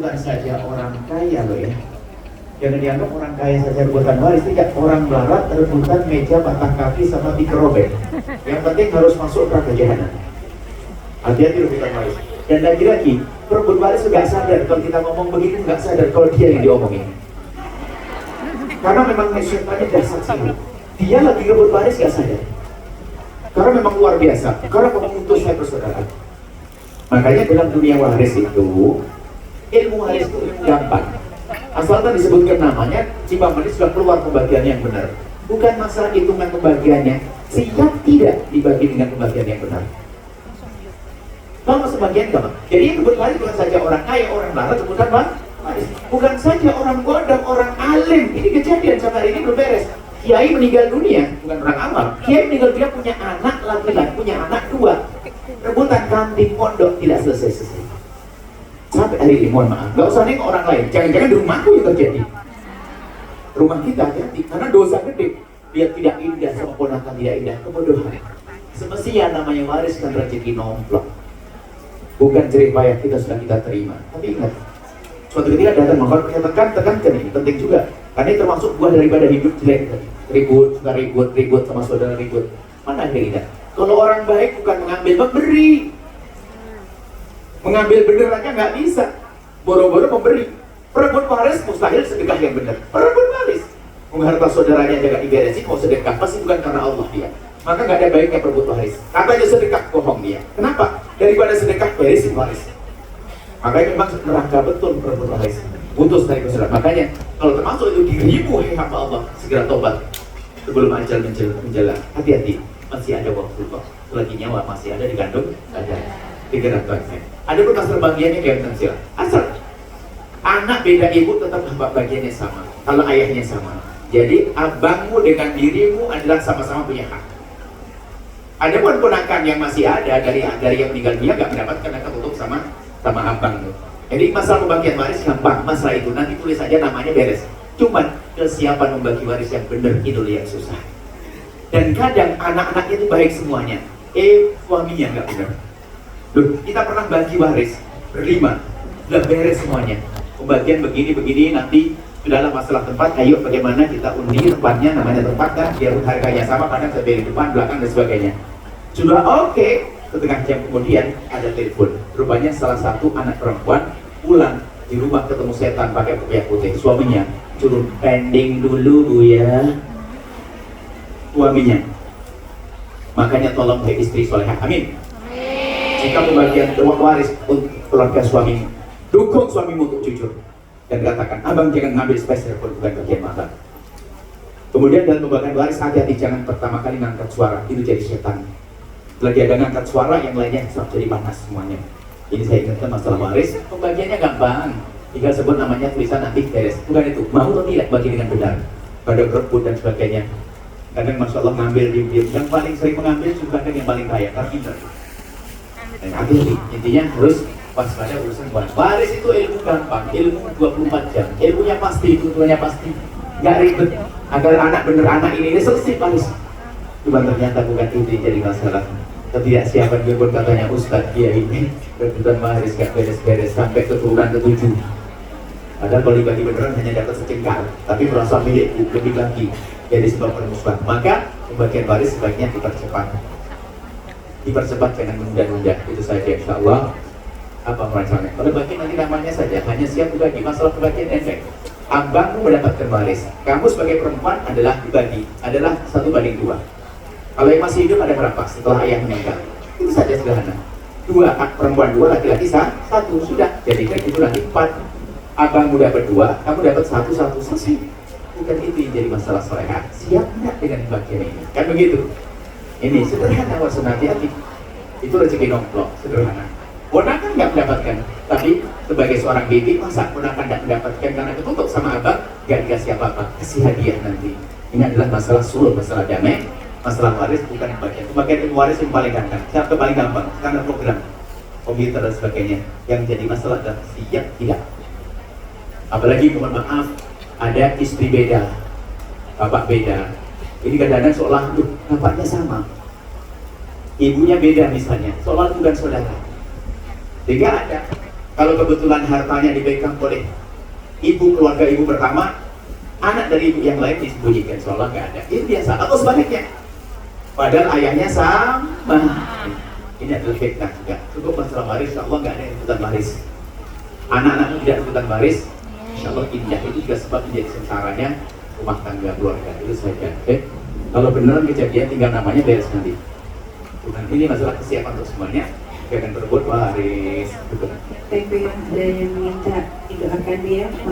bukan saja orang kaya loh ya. Jangan dianggap orang kaya saja rebutan waris, tidak. Orang barat rebutan meja batang kaki sama tikar robek. Yang penting harus masuk neraka jahanam. Hati-hati rebutan waris. Dan lagi-lagi, perebut waris nggak sadar kalau kita ngomong begitu, nggak sadar kalau dia yang diomongin. Karena memang syaitannya dasar sih. Dia lagi rebut waris nggak sadar. Karena memang luar biasa. Karena memutus saya persaudaraan. Makanya dalam dunia waris itu, ilmu waris itu gampang. Asalkan disebutkan namanya, Cipaman sudah keluar pembagian yang benar. Bukan masalah hitungan pembagiannya, siap tidak dibagi dengan pembagian yang benar. Kalau sebagian gampang. Jadi yang rebut waris bukan saja orang kaya, orang larat, rebutan waris. Bukan saja orang godam, orang alim. Ini kejadian sampai hari ini belum beres. Kiai meninggal dunia, bukan orang awam. Kiai meninggal dunia punya anak laki-laki, punya anak 2. Rebutan kambing pondok tidak selesai-selesai. Sampai hari ini, mohon maaf, gak usah nengok orang lain. Jangan-jangan di rumahku yang terjadi. Rumah kita hati-hati, karena dosa gede. Dia tidak indah sama ponakan tidak indah, kebodohan. Semestinya namanya waris kan rezeki nomplok. Bukan jerih payah kita sudah kita terima. Tapi ingat, suatu ketika datang mengkon, tekankan ini, penting juga. Karena ini termasuk buah daripada hidup jelek. Ribut, suka ribut sama saudara ribut. Mana ada indah? Kalau orang baik bukan mengambil, memberi. Mengambil bener aja nggak bisa. Boro-boro memberi. Perebut waris mustahil sedekah yang benar. Perebut waris mengharta saudaranya aja nggak diberesin, mau sedekah pasti bukan karena Allah dia. Maka nggak ada baiknya perebut waris. Katanya sedekah, bohong dia. Kenapa? Daripada sedekah beresin waris. Makanya memang neraka betul perebut waris. Putus dari kesalahan. Makanya kalau termasuk itu dirimu hamba Allah, segera tobat sebelum ajal menjelang. Hati-hati, masih ada waktu kok. Selagi nyawa masih ada digandung, ada digerak bagian. Ada bekas terbagiannya kayak pensil. Asal anak beda ibu tetap hak bagiannya sama. Kalau ayahnya sama. Jadi abangmu dengan dirimu adalah sama-sama punya hak. Ada pun ponakan yang masih ada dari yang meninggal dunia nggak mendapatkan hak tutup sama abang tuh. Jadi masalah pembagian waris gampang, masalah itu nanti tulis saja namanya beres. Cuman kesiapan membagi waris yang benar itu yang susah. Dan kadang anak-anak itu baik semuanya, suaminya nggak benar. Loh, kita pernah bagi waris berlima, udah beres semuanya. Pembagian begini nanti sudahlah masalah tempat. Ayo bagaimana kita undi tempatnya, namanya tempat kan, biar harganya sama, kadang saya depan, belakang dan sebagainya. Sudah oke. Setengah jam kemudian ada telepon. Rupanya salah satu anak perempuan pulang di rumah ketemu setan pakai kopiah putih. Suaminya suruh pending dulu bu ya. Suaminya. Makanya tolong hai istri solehah. Amin. Jika pembagian waris untuk keluarga suami, dukung suamimu untuk jujur dan katakan, abang jangan ngambil spesial pun bukan bagian mata. Kemudian dalam pembagian waris hati-hati, jangan pertama kali ngangkat suara, itu jadi setan. Lagi ada ngangkat suara, yang lainnya jadi panas semuanya. Ini saya ingatkan masalah waris, pembagiannya gampang. Tinggal sebut namanya, tulisan nanti beres. Bukan itu, mau atau tidak bagi dengan benar. Pada berebut dan sebagainya. Kadang Masya Allah ngambil diam-diam. Yang paling sering mengambil juga kan yang paling kaya, tapi pintar. Intinya harus waspada urusan waris. Waris itu ilmu gampang, ilmu 24 jam. Ilmunya pasti, tujuannya pasti. Nggak ribet. Agar anak bener anak ini selesai waris. Cuma ternyata bukan itu yang jadi masalah. Ketidaksiapan dia pun katanya Ustadz dia ini rebutan waris gak beres-beres sampai keturunan ke-7. Padahal kalau dibagi beneran hanya dapat secengkal, tapi merasa milikku lebih lagi jadi sebab permusuhan. Maka pembagian waris sebaiknya dipercepat, jangan menunda-nunda. Itu saja insya Allah. Apa merancangnya? Kalau bagi nanti namanya saja hanya siap dibagi. Masalah pembagian efek. Abangmu mendapatkan waris, kamu sebagai perempuan adalah dibagi, adalah 1/2. Kalau yang masih hidup ada berapa setelah ayah meninggal? Itu saja sederhana. 2 perempuan, 2 laki-laki 1 sudah. Jadikan itu nanti 4. Abangmu dapat 2, kamu dapat 1 selesai. Bukan itu yang jadi masalah solehah. Siap enggak dengan bagian ini? Kan begitu. Ini sederhana, wasun hati-hati. Itu rezeki nomplok, sederhana. Ponakan nggak mendapatkan, tapi sebagai seorang bibi masa ponakan nggak mendapatkan karena ketutup sama abang, nggak dikasih apa-apa, kasih hadiah nanti. Ini adalah masalah sulh, masalah damai. Masalah waris bukan pembagian ilmu waris yang paling gampang. Siapa paling gampang? Karena program komputer dan sebagainya. Yang jadi masalah adalah siap tidak. Apalagi mohon maaf, ada istri beda, bapak beda. Ini kadang-kadang seolah bapaknya sama, ibunya beda misalnya, seolah bukan saudara. Sehingga ada Kalau kebetulan hartanya dipegang oleh ibu keluarga ibu pertama, anak dari ibu yang lain disembunyikan seolah nggak ada. Ini biasa. Atau sebaliknya, padahal ayahnya sama. Ini adalah fitnah juga. Cukup masalah waris, insya Allah nggak ada yang rebutan waris. Anak-anakmu tidak rebutan waris, insya Allah indah. Itu juga sebab menjadi sengsaranya rumah tangga keluarga. Itu saja. Kalau beneran kejadian, tinggal namanya beres nanti. Bukan ini masalah kesiapan untuk semuanya. Jangan berbuat waris. Tapi ada yang minta didoakan dia.